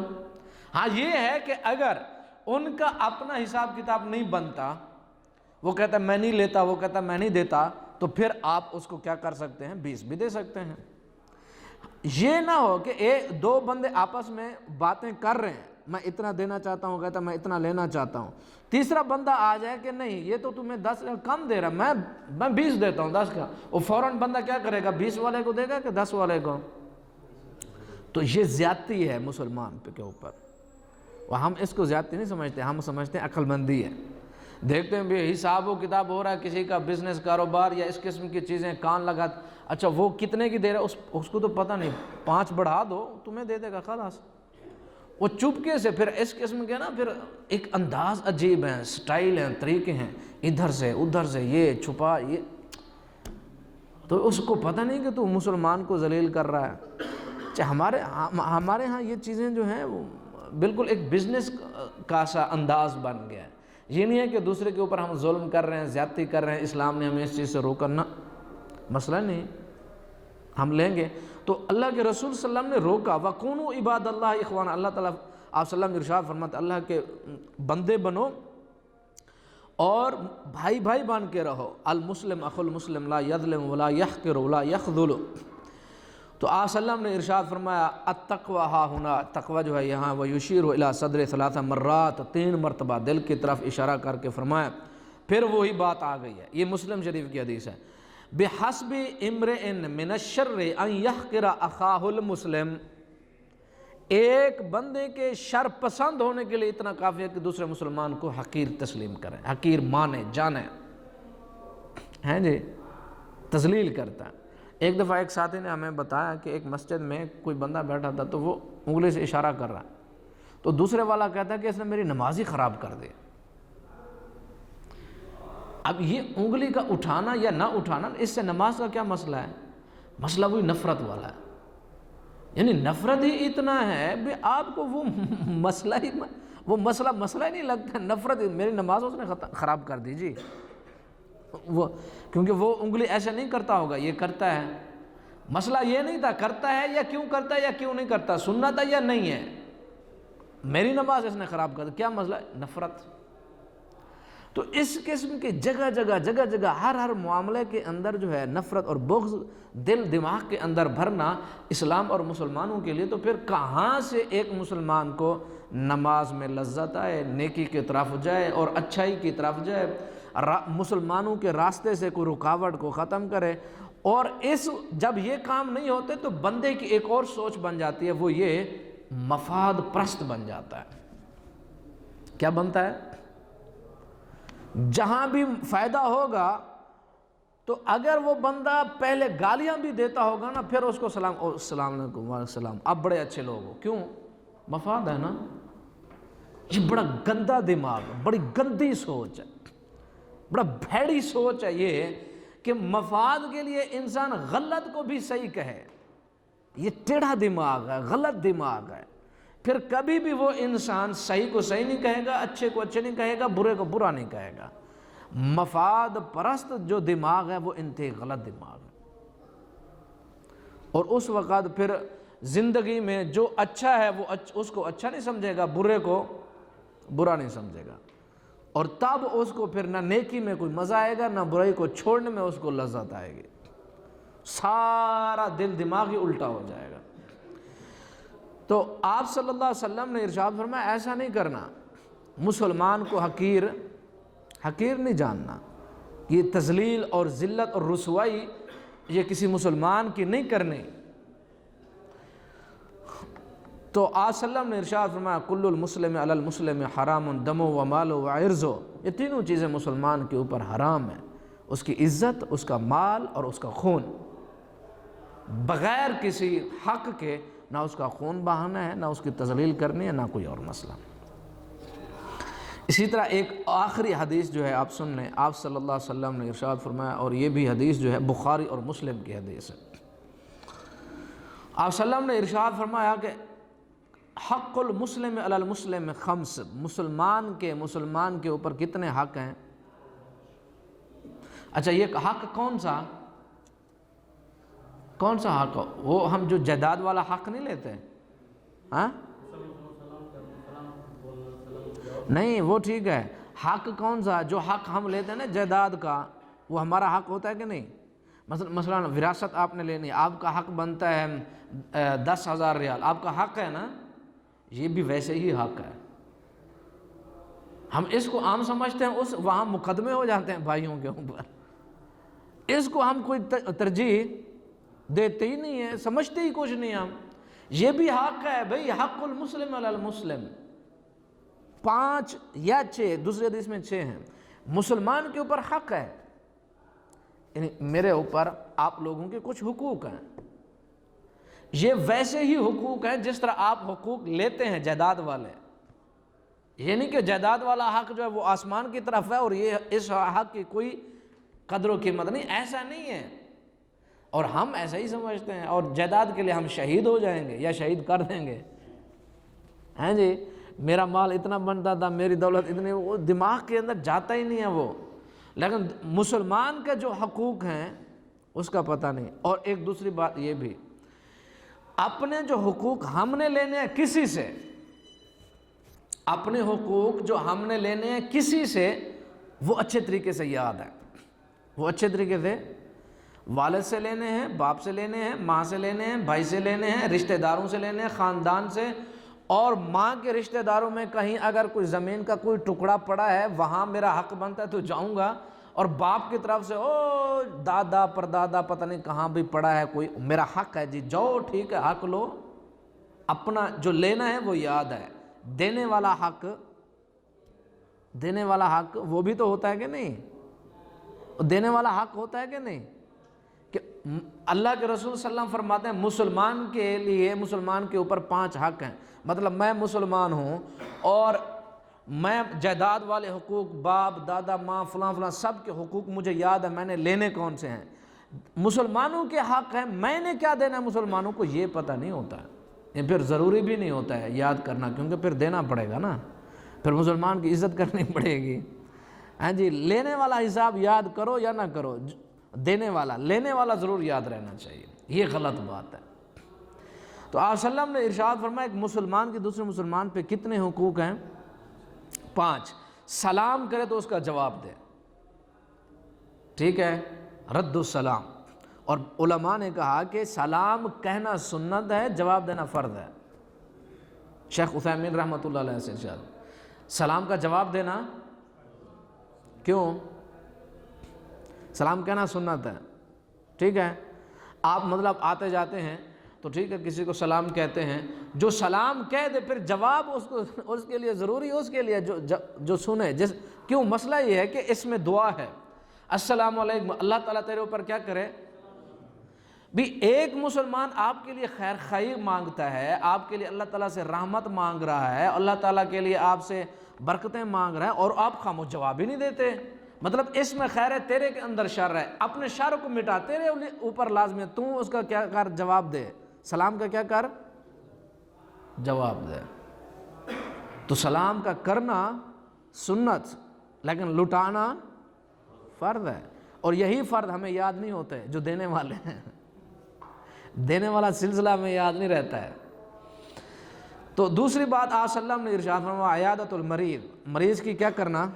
ہاں یہ ہے کہ اگر ان کا اپنا حساب کتاب نہیں بنتا، وہ کہتا ہے میں نہیں لیتا، وہ کہتا ہے میں نہیں دیتا، تو پھر آپ اس کو کیا کر سکتے ہیں؟ 20 بھی دے سکتے ہیں۔ یہ نہ ہو کہ دو بندے آپس میں باتیں کر رہے ہیں، میں اتنا دینا چاہتا ہوں، کہتا میں اتنا لینا چاہتا ہوں، تیسرا بندہ آ جائے کہ نہیں یہ تو تمہیں 10 کم دے رہا، میں 20 دیتا ہوں 10 کا، وہ فوراً بندہ کیا کرے گا؟ 20 والے کو دے گا کہ 10 والے کو؟ تو یہ زیادتی ہے مسلمان کے اوپر، اور ہم اس کو زیادتی نہیں سمجھتے، ہم سمجھتے ہیں عقل مندی ہے۔ دیکھتے ہیں بھی حساب و کتاب ہو رہا ہے کسی کا بزنس کاروبار یا اس قسم کی چیزیں، کان لگا، اچھا وہ کتنے کی دے رہا ہے اس کو تو پتہ نہیں، 5 بڑھا دو تمہیں دے دے گا خلاص۔ وہ چپکے سے پھر اس قسم کے نا، پھر ایک انداز عجیب ہیں، سٹائل ہیں، طریقے ہیں، ادھر سے ادھر سے یہ چھپا، یہ تو اس کو پتہ نہیں کہ تو مسلمان کو ذلیل کر رہا ہے۔ ہمارے ہاں یہ چیزیں جو ہیں وہ بالکل ایک بزنس کا سا انداز بن گیا ہے۔ یہ نہیں ہے کہ دوسرے کے اوپر ہم ظلم کر رہے ہیں، زیادتی کر رہے ہیں، اسلام نے ہمیں اس چیز سے روکا، نہ، مسئلہ نہیں، ہم لیں گے۔ تو اللہ کے رسول صلی اللہ علیہ وسلم نے روکا، وَكُونُوا عِبَادَ اللَّهِ إِخْوَانًا، اللہ تعالیٰ آپ صلی اللہ علیہ وسلم ارشاد فرماتے اللہ کے بندے بنو اور بھائی بھائی بن کے رہو، المسلم اخو المسلم لا یظلم ولا یحقر ولا یخذل۔ تو آپ صلی اللہ علیہ وسلم نے ارشاد فرمایا التقویٰ ہا ہونا، تقویٰ جو ہے یہاں، وَيُشِيرُ إِلَى صَدْرِ 3 مرات، 3 مرتبہ دل کی طرف اشارہ کر کے فرمایا، پھر وہی بات آ گئی ہے، یہ مسلم شریف کی حدیث ہے، بِحَسْبِ امْرِئٍ مِّنَ الشَّرِّ أَن يَحْقِرَ أَخَاهُ الْمُسْلِمَ، ایک بندے کے شر پسند ہونے کے لیے اتنا کافی ہے کہ دوسرے مسلمان کو حقیر تسلیم کریں، حقیر مانے جانے، ہیں جی، تذلیل کرتا ہے۔ ایک دفعہ ایک ساتھی نے ہمیں بتایا کہ ایک مسجد میں کوئی بندہ بیٹھا تھا تو وہ انگلی سے اشارہ کر رہا ہے، تو دوسرے والا کہتا ہے کہ اس نے میری نماز ہی خراب کر دی۔ اب یہ انگلی کا اٹھانا یا نہ اٹھانا، اس سے نماز کا کیا مسئلہ ہے؟ مسئلہ وہی نفرت والا ہے، یعنی نفرت ہی اتنا ہے بھی آپ کو وہ مسئلہ ہی نہیں لگتا، نفرت میری نماز اس نے خراب کر دی جی، وہ کیونکہ وہ انگلی ایسا نہیں کرتا ہوگا، یہ کرتا ہے، مسئلہ یہ نہیں تھا کرتا ہے یا کیوں کرتا ہے یا کیوں نہیں کرتا، سننا تھا یا نہیں ہے، میری نماز اس نے خراب کر دی، کیا مسئلہ ہے؟ نفرت۔ تو اس قسم کے جگہ جگہ ہر معاملے کے اندر جو ہے نفرت اور بغض دل دماغ کے اندر بھرنا اسلام اور مسلمانوں کے لیے، تو پھر کہاں سے ایک مسلمان کو نماز میں لذت آئے، نیکی کی طرف جائے اور اچھائی کی طرف جائے، مسلمانوں کے راستے سے کوئی رکاوٹ کو ختم کرے۔ اور جب یہ کام نہیں ہوتے تو بندے کی ایک اور سوچ بن جاتی ہے، وہ یہ مفاد پرست بن جاتا ہے۔ کیا بنتا ہے؟ جہاں بھی فائدہ ہوگا تو اگر وہ بندہ پہلے گالیاں بھی دیتا ہوگا نا، پھر اس کو السلام علیکم وعلیکم السلام، اب بڑے اچھے لوگ ہو، کیوں؟ مفاد ہے نا۔ یہ بڑا گندا دماغ، بڑی گندی سوچ ہے، بڑا بھیڑی سوچ ہے یہ کہ مفاد کے لیے انسان غلط کو بھی صحیح کہے، یہ ٹیڑھا دماغ ہے، غلط دماغ ہے۔ پھر کبھی بھی وہ انسان صحیح کو صحیح نہیں کہے گا، اچھے کو اچھے نہیں کہے گا، برے کو برا نہیں کہے گا۔ مفاد پرست جو دماغ ہے وہ انتہائی غلط دماغ ہے، اور اس وقت پھر زندگی میں جو اچھا ہے وہ اس کو اچھا نہیں سمجھے گا، برے کو برا نہیں سمجھے گا، اور تب اس کو پھر نہ نیکی میں کوئی مزہ آئے گا، نہ برائی کو چھوڑنے میں اس کو لذت آئے گی، سارا دل دماغ ہی الٹا ہو جائے گا۔ تو آپ صلی اللہ علیہ وسلم نے ارشاد فرمایا ایسا نہیں کرنا، مسلمان کو حقیر نہیں جاننا، یہ تذلیل اور ذلت اور رسوائی یہ کسی مسلمان کی نہیں کرنی۔ تو آپ صلی اللہ علیہ وسلم نے ارشاد فرمایا کل المسلم علی المسلم حرام دمو و مالو و عرضو، یہ تینوں چیزیں مسلمان کے اوپر حرام ہیں، اس کی عزت، اس کا مال اور اس کا خون، بغیر کسی حق کے نہ اس کا خون بہانا ہے، نہ اس کی تذلیل کرنی ہے، نہ کوئی اور مسئلہ۔ اسی طرح ایک آخری حدیث جو ہے آپ سن لیں، آپ صلی اللہ علیہ وسلم نے ارشاد فرمایا، اور یہ بھی حدیث جو ہے بخاری اور مسلم کی حدیث ہے، آپ صلی اللہ علیہ وسلم نے ارشاد فرمایا کہ حق المسلم علی المسلم خمس، مسلمان کے اوپر کتنے حق ہیں؟ اچھا یہ حق کون سا حق؟ وہ ہم جو جائیداد والا حق نہیں لیتے، ہاں نہیں وہ ٹھیک ہے، حق کون سا جو حق ہم لیتے ہیں نا جائیداد کا، وہ ہمارا حق ہوتا ہے کہ نہیں؟ مثلا وراثت آپ نے لینی ہے، آپ کا حق بنتا ہے 10,000 ریال، آپ کا حق ہے نا، یہ بھی ویسے ہی حق ہے۔ ہم اس کو عام سمجھتے ہیں، وہاں مقدمے ہو جاتے ہیں بھائیوں کے اوپر، اس کو ہم کوئی ترجیح دیتے ہی نہیں ہیں، سمجھتے ہی کچھ نہیں ہم۔ یہ بھی حق ہے بھئی، حق المسلم علی المسلم، 5 یا 6، دوسرے حدیث میں 6 ہیں، مسلمان کے اوپر حق ہے، یعنی میرے اوپر آپ لوگوں کے کچھ حقوق ہیں، یہ ویسے ہی حقوق ہیں جس طرح آپ حقوق لیتے ہیں جائیداد والے، یہ نہیں کہ جائیداد والا حق جو ہے وہ آسمان کی طرف ہے اور یہ اس حق کی کوئی قدر و قیمت نہیں، ایسا نہیں ہے، اور ہم ایسا ہی سمجھتے ہیں، اور جائیداد کے لیے ہم شہید ہو جائیں گے یا شہید کر دیں گے، ہیں جی، میرا مال اتنا بنتا تھا، میری دولت اتنی، وہ دماغ کے اندر جاتا ہی نہیں ہے وہ۔ لیکن مسلمان کے جو حقوق ہیں اس کا پتہ نہیں۔ اور ایک دوسری بات یہ بھی، اپنے جو حقوق ہم نے لینے ہیں کسی سے، اپنے حقوق جو ہم نے لینے ہیں کسی سے، وہ اچھے طریقے سے یاد ہے، وہ اچھے طریقے سے والد سے لینے ہیں، باپ سے لینے ہیں، ماں سے لینے ہیں، بھائی سے لینے ہیں، رشتہ داروں سے لینے ہیں، خاندان سے، اور ماں کے رشتہ داروں میں کہیں اگر کوئی زمین کا کوئی ٹکڑا پڑا ہے وہاں میرا حق بنتا ہے تو جاؤں گا، اور باپ کی طرف سے او دادا پردادا پتہ نہیں کہاں بھی پڑا ہے کوئی، میرا حق ہے جی جاؤ، ٹھیک ہے حق لو، اپنا جو لینا ہے وہ یاد ہے، دینے والا حق وہ بھی تو ہوتا ہے کہ نہیں؟ دینے والا حق ہوتا ہے کہ نہیں؟ کہ اللہ کے رسول صلی اللہ علیہ وسلم فرماتے ہیں مسلمان کے لیے، مسلمان کے اوپر 5 حق ہیں، مطلب میں مسلمان ہوں اور میں جائیداد والے حقوق، باپ دادا ماں فلاں فلاں سب کے حقوق مجھے یاد ہے، میں نے لینے کون سے ہیں، مسلمانوں کے حق ہیں، میں نے کیا دینا ہے مسلمانوں کو یہ پتہ نہیں ہوتا ہے، یہ پھر ضروری بھی نہیں ہوتا ہے یاد کرنا، کیونکہ پھر دینا پڑے گا نا، پھر مسلمان کی عزت کرنی پڑے گی۔ ہاں جی، لینے والا حساب یاد کرو یا نہ کرو، دینے والا، لینے والا ضرور یاد رہنا چاہیے، یہ غلط بات ہے۔ تو آپ صلی اللہ علیہ وسلم نے ارشاد فرمایا ایک مسلمان کی دوسرے مسلمان پہ کتنے حقوق ہیں؟ 5، سلام کرے تو اس کا جواب دے، ٹھیک ہے، رد السلام، اور علماء نے کہا کہ سلام کہنا سنت ہے، جواب دینا فرض ہے۔ شیخ عثیمین رحمۃ اللہ علیہ سے ارشاد، سلام کا جواب دینا کیوں؟ سلام کہنا سنت ہے، ٹھیک ہے، آپ مطلب آتے جاتے ہیں تو ٹھیک ہے کسی کو سلام کہتے ہیں، جو سلام کہہ دے پھر جواب اس کے لیے ضروری ہے، اس کے لیے جو سنے، کیوں؟ مسئلہ یہ ہے کہ اس میں دعا ہے، السلام علیکم، اللہ تعالیٰ تیرے اوپر کیا کرے بھی، ایک مسلمان آپ کے لیے خیر خیر مانگتا ہے، آپ کے لیے اللہ تعالیٰ سے رحمت مانگ رہا ہے، اللہ تعالیٰ کے لیے آپ سے برکتیں مانگ رہا ہے، اور آپ خاموش جواب ہی نہیں دیتے، مطلب اس میں خیر ہے، تیرے کے اندر شر ہے، اپنے شر کو مٹا، تیرے اوپر لازم ہے، تو اس کا کیا کر؟ جواب دے، سلام کا کیا کر؟ جواب دے۔ تو سلام کا کرنا سنت، لیکن لٹانا فرض ہے، اور یہی فرض ہمیں یاد نہیں ہوتے جو دینے والے ہیں، دینے والا سلسلہ ہمیں یاد نہیں رہتا ہے۔ تو دوسری بات آپ صلی اللہ علیہ وسلم نے ارشاد فرمایا عیادت المریض، مریض کی کیا کرنا؟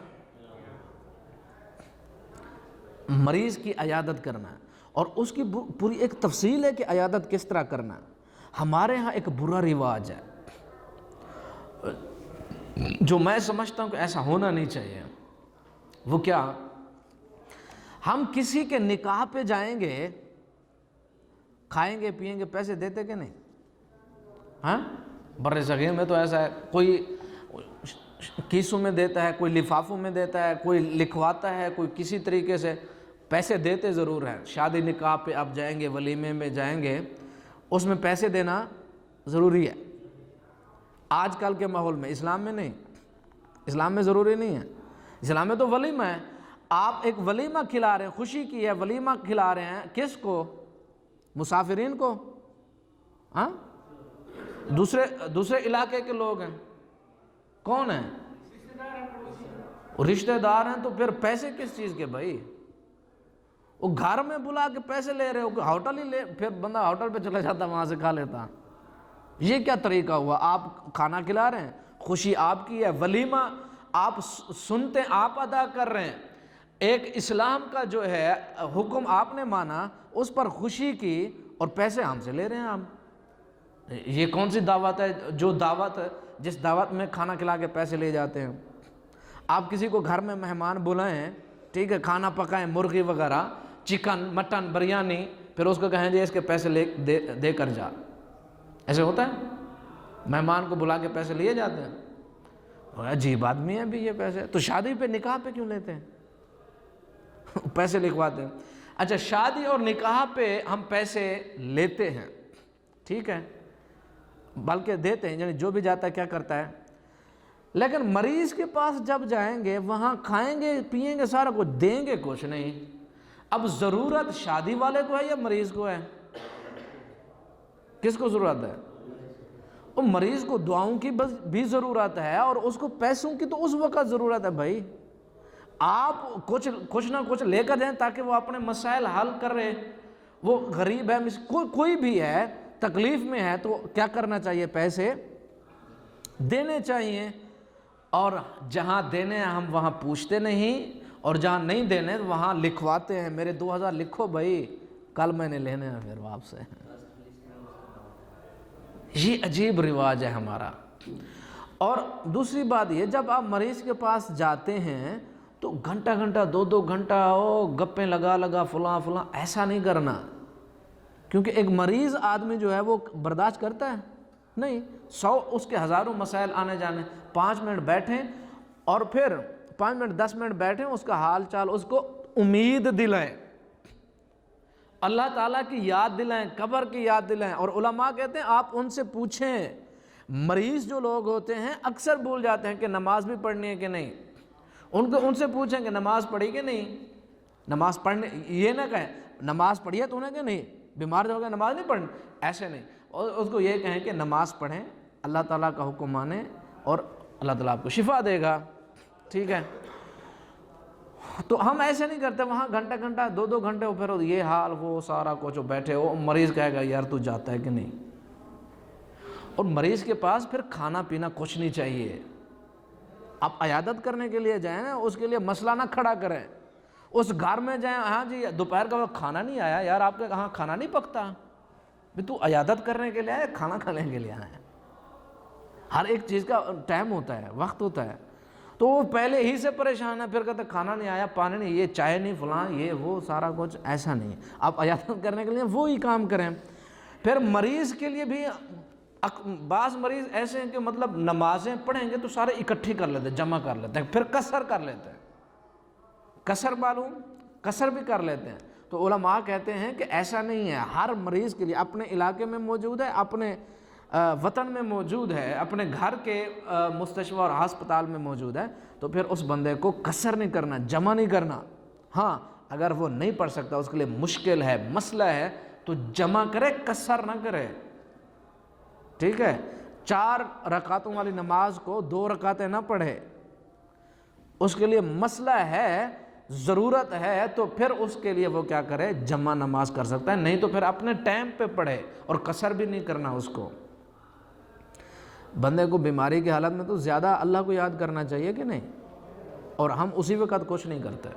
مریض کی عیادت کرنا، اور اس کی پوری ایک تفصیل ہے کہ عیادت کس طرح کرنا۔ ہمارے ہاں ایک برا رواج ہے جو میں سمجھتا ہوں کہ ایسا ہونا نہیں چاہیے، وہ کیا؟ ہم کسی کے نکاح پہ جائیں گے، کھائیں گے پیئیں گے، پیسے دیتے کہ نہیں؟ ہاں، بر صغیر میں تو ایسا ہے، کوئی کیسوں میں دیتا ہے، کوئی لفافوں میں دیتا ہے، کوئی لکھواتا ہے، کوئی کسی طریقے سے پیسے دیتے ضرور ہیں۔ شادی نکاح پہ آپ جائیں گے، ولیمے میں جائیں گے، اس میں پیسے دینا ضروری ہے، آج کل کے ماحول میں، اسلام میں نہیں، اسلام میں ضروری نہیں ہے، اسلام میں تو ولیمہ ہے، آپ ایک ولیمہ کھلا رہے ہیں، خوشی کی ہے، ولیمہ کھلا رہے ہیں، کس کو؟ مسافرین کو، ہاں، دوسرے علاقے کے لوگ ہیں، کون ہیں؟ رشتہ دار ہیں، تو پھر پیسے کس چیز کے بھائی؟ وہ گھر میں بلا کے پیسے لے رہے ہو، ہوٹل ہی لے، پھر بندہ ہوٹل پہ چلا جاتا، وہاں سے کھا لیتا، یہ کیا طریقہ ہوا؟ آپ کھانا کھلا رہے ہیں، خوشی آپ کی ہے، ولیمہ آپ سنتے، آپ ادا کر رہے ہیں، ایک اسلام کا جو ہے حکم آپ نے مانا، اس پر خوشی کی، اور پیسے ہم سے لے رہے ہیں آپ۔ یہ کون سی دعوت ہے؟ جو دعوت، جس دعوت میں کھانا کھلا کے پیسے لے جاتے ہیں۔ آپ کسی کو گھر میں مہمان بلائیں، ٹھیک ہے، کھانا پکائیں، مرغی وغیرہ، چکن، مٹن، بریانی، پھر اس کو کہیں جی اس کے پیسے دے کر جا، ایسے ہوتا ہے؟ مہمان کو بلا کے پیسے لیے جاتے ہیں؟ عجیب آدمی ہے بھی یہ پیسے۔ تو شادی پہ، نکاح پہ کیوں لیتے ہیں؟ پیسے لکھواتے ہیں۔ اچھا، شادی اور نکاح پہ ہم پیسے لیتے ہیں، ٹھیک ہے، بلکہ دیتے ہیں، یعنی جو بھی جاتا ہے کیا کرتا ہے، لیکن مریض کے پاس جب جائیں گے وہاں کھائیں گے پیئیں گے سارا کچھ، دیں گے کچھ نہیں۔ اب ضرورت شادی والے کو ہے یا مریض کو ہے؟ کس کو ضرورت ہے؟ وہ مریض کو دعاؤں کی بھی ضرورت ہے، اور اس کو پیسوں کی تو اس وقت ضرورت ہے بھائی۔ آپ کچھ نہ کچھ لے کر جائیں تاکہ وہ اپنے مسائل حل کر رہے۔ وہ غریب ہے، کوئی بھی ہے، تکلیف میں ہے، تو کیا کرنا چاہیے؟ پیسے دینے چاہیے۔ اور جہاں دینے ہیں ہم وہاں پوچھتے نہیں، اور جہاں نہیں دینے وہاں لکھواتے ہیں، میرے 2000 لکھو بھائی، کل میں نے لینے ہیں پھر آپ سے۔ یہ عجیب رواج ہے ہمارا۔ اور دوسری بات یہ، جب آپ مریض کے پاس جاتے ہیں تو گھنٹہ گھنٹہ، 2 گھنٹہ گپیں لگا فلاں ایسا نہیں کرنا، کیونکہ ایک مریض آدمی جو ہے وہ برداشت کرتا ہے نہیں۔ اس کے ہزاروں مسائل آنے جانے، 5 منٹ بیٹھیں، اور پھر 5 منٹ 10 منٹ بیٹھیں، اس کا حال چال، اس کو امید دلائیں، اللہ تعالیٰ کی یاد دلائیں، قبر کی یاد دلائیں۔ اور علماء کہتے ہیں آپ ان سے پوچھیں۔ مریض جو لوگ ہوتے ہیں اکثر بھول جاتے ہیں کہ نماز بھی پڑھنی ہے کہ نہیں، ان سے پوچھیں کہ نماز پڑھی کہ نہیں۔ نماز پڑھنے، یہ نہ کہیں نماز پڑھی ہے تو نے کہ نہیں، بیمار ہو گیا نماز نہیں پڑھنی، ایسے نہیں۔ اور اس کو یہ کہیں کہ نماز پڑھیں، اللہ تعالیٰ کا حکم مانیں، اور اللہ تعالیٰ آپ کو شفا دے گا، ٹھیک ہے۔ تو ہم ایسے نہیں کرتے، وہاں گھنٹہ گھنٹہ 2 گھنٹے، پھر یہ حال وہ سارا کچھ بیٹھے ہو، مریض کہے گا یار تو جاتا ہے کہ نہیں۔ اور مریض کے پاس پھر کھانا پینا کچھ نہیں چاہیے۔ آپ عیادت کرنے کے لیے جائیں، اس کے لیے مسئلہ نہ کھڑا کریں۔ اس گھر میں جائیں، ہاں جی دوپہر کا وقت کھانا نہیں آیا، یار آپ کے کہاں کھانا نہیں پکتا؟ تو عیادت کرنے کے لیے آئے، کھانا کھانے کے لیے آئے؟ ہر ایک چیز کا ٹائم ہوتا ہے، وقت ہوتا ہے۔ تو وہ پہلے ہی سے پریشان ہے، پھر کہتے کھانا نہیں آیا، پانی نہیں، یہ چائے نہیں، فلاں یہ وہ سارا کچھ، ایسا نہیں ہے۔ آپ عیادت کرنے کے لیے وہی کام کریں۔ پھر مریض کے لیے بھی، بعض مریض ایسے ہیں کہ مطلب نمازیں پڑھیں گے تو سارے اکٹھی کر لیتے ہیں، جمع کر لیتے ہیں، پھر قصر کر لیتے ہیں۔ قصر معلوم، قصر بھی کر لیتے ہیں۔ تو علماء کہتے ہیں کہ ایسا نہیں ہے، ہر مریض کے لیے اپنے علاقے میں موجود ہے، اپنے وطن میں موجود ہے، اپنے گھر کے مستشفیٰ اور ہسپتال میں موجود ہے، تو پھر اس بندے کو قصر نہیں کرنا، جمع نہیں کرنا۔ ہاں اگر وہ نہیں پڑھ سکتا، اس کے لیے مشکل ہے، مسئلہ ہے، تو جمع کرے، قصر نہ کرے، ٹھیک ہے۔ 4 رکعتوں والی نماز کو 2 رکعتیں نہ پڑھے، اس کے لیے مسئلہ ہے، ضرورت ہے، تو پھر اس کے لیے وہ کیا کرے، جمع نماز کر سکتا ہے، نہیں تو پھر اپنے ٹائم پہ پڑھے، اور قصر بھی نہیں کرنا اس کو۔ بندے کو بیماری کی حالت میں تو زیادہ اللہ کو یاد کرنا چاہیے کہ نہیں، اور ہم اسی وقت کچھ نہیں کرتے۔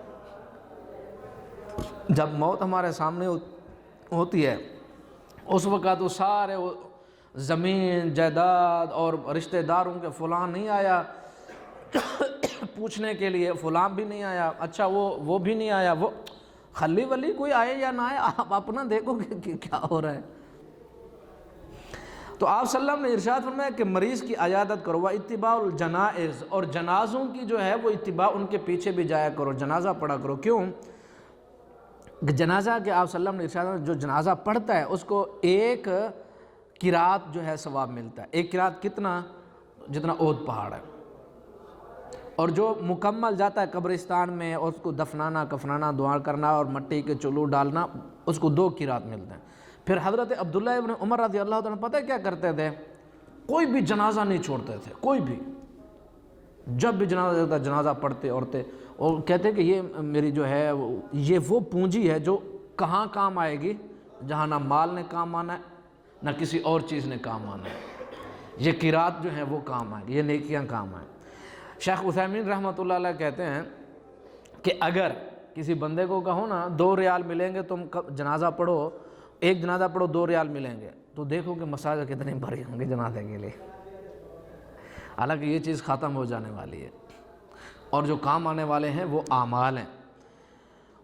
جب موت ہمارے سامنے ہوتی ہے اس وقت وہ سارے زمین جائیداد اور رشتہ داروں کے فلاں نہیں آیا پوچھنے کے لیے، فلاں بھی نہیں آیا، اچھا وہ بھی نہیں آیا، وہ خلی ولی کوئی آئے یا نہ آئے، آپ اپنا دیکھو کہ کیا ہو رہا ہے۔ تو آپ صلی اللہ علیہ وسلم نے ارشاد فرمایا کہ مریض کی عیادت کرو، واتباع الجنائز، اور جنازوں کی جو ہے وہ اتباع، ان کے پیچھے بھی جایا کرو، جنازہ پڑھا کرو۔ کیوں کہ جنازہ کہ آپ صلی اللہ علیہ وسلم نے ارشاد فرمایا جو جنازہ پڑھتا ہے اس کو 1 قرات جو ہے ثواب ملتا ہے۔ 1 قرات کتنا؟ جتنا احد پہاڑ ہے۔ اور جو مکمل جاتا ہے قبرستان میں، اور اس کو دفنانا، کفنانا، دعا کرنا اور مٹی کے چلو ڈالنا، اس کو 2 قرات ملتے ہیں۔ پھر حضرت عبداللہ ابن عمر رضی اللہ عنہ پتہ ہے کیا کرتے تھے؟ کوئی بھی جنازہ نہیں چھوڑتے تھے، کوئی بھی، جب بھی جنازہ ہوتا جنازہ پڑھتے عورتیں، اور کہتے کہ یہ میری جو ہے یہ وہ پونجی ہے جو کہاں کام آئے گی، جہاں نہ مال نے کام آنا ہے نہ کسی اور چیز نے کام آنا ہے، یہ قرات جو ہیں وہ کام آئیں گی، یہ نیکیاں کام آئیں۔ شیخ عثیمین رحمۃ اللہ علیہ کہتے ہیں کہ اگر کسی بندے کو کہو نا 2 ریال ملیں گے، تم جنازہ پڑھو، ایک جنازہ پڑھو 2 ریال ملیں گے، تو دیکھو کہ مساجد کتنے بھرے ہوں گے جنازے کے لیے۔ حالانکہ یہ چیز ختم ہو جانے والی ہے، اور جو کام آنے والے ہیں وہ اعمال ہیں۔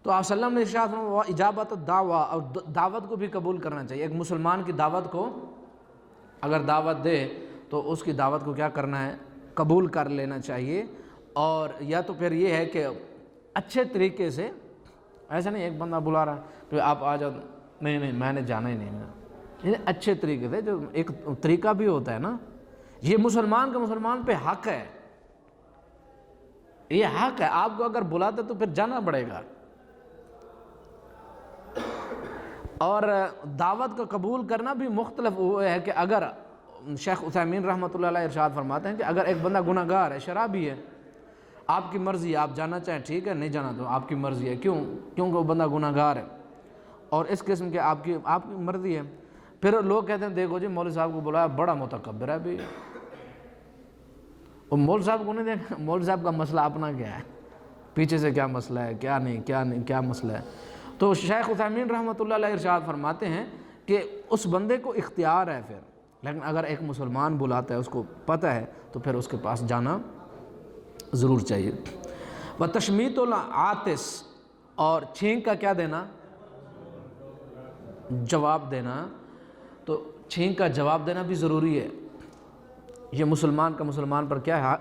تو آپ صلی اللہ علیہ وسلم نے ارشاد فرمایا اجابت الدعوہ، اور دعوت کو بھی قبول کرنا چاہیے۔ ایک مسلمان کی دعوت کو اگر دعوت دے تو اس کی دعوت کو کیا کرنا ہے؟ قبول کر لینا چاہیے۔ اور یا تو پھر یہ ہے کہ اچھے طریقے سے، ایسا نہیں ایک بندہ بلا رہا ہے تو آپ آ جاؤ، نہیں میں نے جانا ہی نہیں، یعنی اچھے طریقے سے، جو ایک طریقہ بھی ہوتا ہے نا، یہ مسلمان کا مسلمان پہ حق ہے، یہ حق ہے۔ آپ کو اگر بلاتے تو پھر جانا پڑے گا۔ اور دعوت کو قبول کرنا بھی مختلف ہے کہ اگر شیخ عثیمین رحمۃ اللہ علیہ ارشاد فرماتے ہیں کہ اگر ایک بندہ گناہ گار ہے، شرابی ہے، آپ کی مرضی ہے، آپ جانا چاہیں ٹھیک ہے، نہیں جانا تو آپ کی مرضی ہے۔ کیونکہ وہ بندہ گناہ گار ہے اور اس قسم کے آپ کی مرضی ہے۔ پھر لوگ کہتے ہیں دیکھو جی مولوی صاحب کو بلایا، بڑا متکبر ہے ابھی، وہ مولوی صاحب کو نہیں دیکھا، مولوی صاحب کا مسئلہ اپنا کیا ہے، پیچھے سے کیا مسئلہ ہے، کیا مسئلہ ہے۔ تو شیخ عثیمین رحمۃ اللہ علیہ ارشاد فرماتے ہیں کہ اس بندے کو اختیار ہے پھر، لیکن اگر ایک مسلمان بلاتا ہے، اس کو پتہ ہے، تو پھر اس کے پاس جانا ضرور چاہیے۔ وتشمیت العاطس، اور چھینک کا کیا دینا؟ جواب دینا۔ تو چھینک کا جواب دینا بھی ضروری ہے۔ یہ مسلمان کا مسلمان پر کیا ہے؟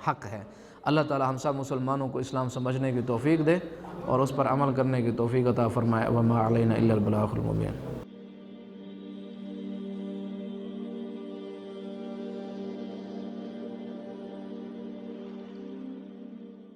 حق ہے۔ اللہ تعالی ہم سب مسلمانوں کو اسلام سمجھنے کی توفیق دے اور اس پر عمل کرنے کی توفیق عطا فرمائے۔ وما علینا الا البلاغ المبین۔